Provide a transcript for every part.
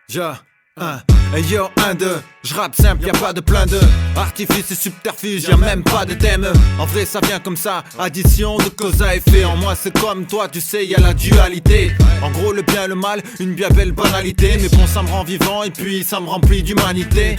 Ja, 1, hey yo, 1, 2, j'rappe simple, y'a pas de plein de artifice et subterfuge, y'a même pas de thème. En vrai ça vient comme ça, addition de cause à effet. En moi c'est comme toi, tu sais, y'a la dualité. En gros le bien et le mal, une bien belle banalité. Mais bon ça me rend vivant et puis ça me remplit d'humanité.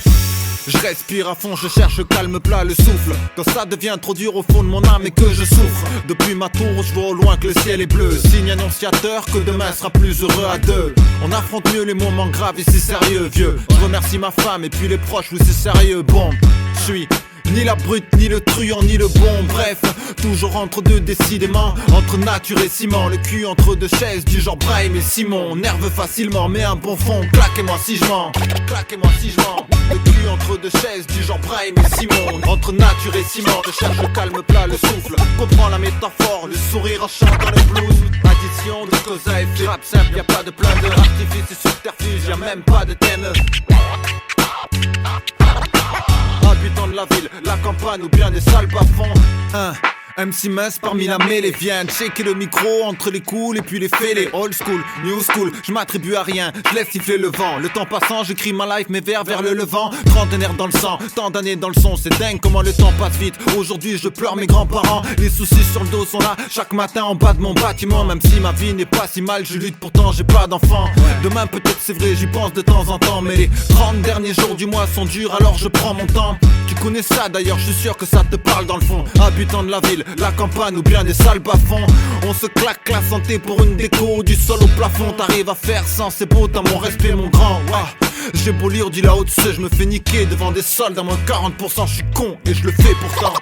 Je respire à fond, je cherche le calme plat, le souffle. Quand ça devient trop dur au fond de mon âme et que je souffre. Depuis ma tour, je vois au loin que le ciel est bleu. Signe annonciateur que demain sera plus heureux à deux. On affronte mieux les moments graves et c'est sérieux, vieux. Je remercie ma femme et puis les proches, oui c'est sérieux. Bon, je suis ni la brute, ni le truand, ni le bon. Bref, toujours entre deux décidément. Entre nature et ciment, le cul entre deux chaises du genre Brahim et Simon. Nerve facilement, mais un bon fond. Claquez-moi si je mens, claquez-moi si je mens. Le cul entre deux chaises du genre Brahim et Simon. Entre nature et ciment, je cherche le calme plat, le souffle. Comprends la métaphore, le sourire en chantant le blues. Addition de cause à effet, rap simple, y'a pas de plein de artifice et subterfuge, y'a même pas de thème. Habitant de la ville, la campagne ou bien des salles bas-fonds. MC mince parmi la mêlée vient checker le micro entre les cools et puis les fêlés. Old school, new school, je m'attribue à rien, je laisse siffler le vent. Le temps passant, j'écris ma life, mes vers vers le levant. Trentenaire dans le sang, tant d'années dans le son, c'est dingue comment le temps passe vite. Aujourd'hui je pleure mes grands-parents, les soucis sur le dos sont là chaque matin en bas de mon bâtiment. Même si ma vie n'est pas si mal, je lutte pourtant j'ai pas d'enfant. Demain peut-être c'est vrai, j'y pense de temps en temps. Mais les 30 derniers jours du mois sont durs, alors je prends mon temps. Tu connais ça d'ailleurs, je suis sûr que ça te parle dans le fond. Habitant de la ville, la campagne ou bien des salles bas-fonds. On se claque la santé pour une déco, du sol au plafond. T'arrives à faire sans, c'est beau, t'as mon respect mon grand. J'ai beau lire du là-haut de ce, je me fais niquer devant des soldes à moins 40%. Je suis con et je le fais pourtant.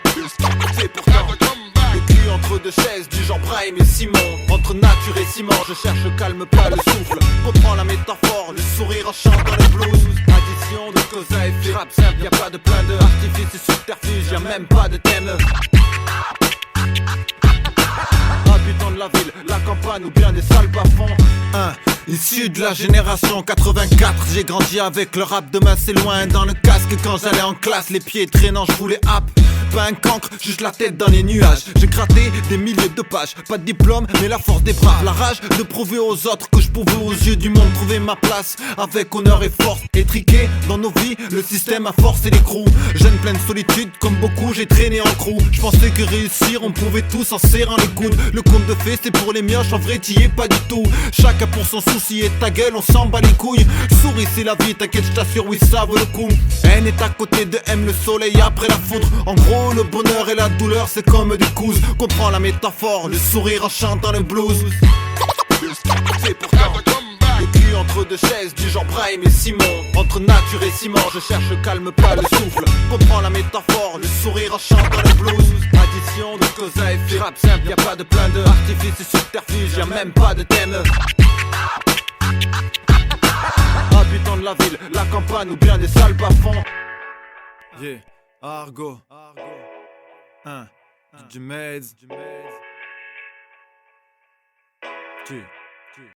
Le cul entre deux chaises du genre Brahim et Simon. Entre nature et ciment, je cherche le calme plat, le souffle. Comprends la métaphore, le sourire en chantant le blues. Addition de cause à effet, rap simple, y'a pas de plein de artifice et subterfuge, y'a même pas de thème. Habitant de la ville, la campagne ou bien des salles bas-fonds. Issu de la génération 84, j'ai grandi avec le rap, demain c'est loin. Dans le casque quand j'allais en classe, les pieds traînants, je voulais hap. Pas un cancre, juste la tête dans les nuages. J'ai gratté des milliers de pages, pas de diplôme, mais la force des braves. La rage de prouver aux autres que je pouvais aux yeux du monde trouver ma place. Avec honneur et force, étriqué dans nos vies, le système a forcé l'écrou. Jeune pleine solitude, comme beaucoup, j'ai traîné en crew. Je pensais que réussir, on pouvait tous en serrant les coudes. Le conte de fées, c'est pour les mioches, en vrai t'y es pas du tout. Chacun pour son souci et ta gueule, on s'en bat les couilles. Souris, c'est la vie, t'inquiète, je t'assure, oui ça vaut le coup. Haine est à côté de M, le soleil après la foudre. En gros, le bonheur et la douleur, c'est comme des couses. Comprends la métaphore, le sourire en chantant le blues. C'est pourtant le cul entre deux chaises du genre Brahim et Simon. Entre nature et ciment, je cherche le calme pas le souffle. Comprends la métaphore, le sourire en chantant le blues. Addition de cause à effet, rap simple, y'a pas de plein de artifice et subterfuge, y'a même pas de thème. Habitant de la ville, la campagne ou bien des salles bas-fonds. Yeah, Argo, du Meds.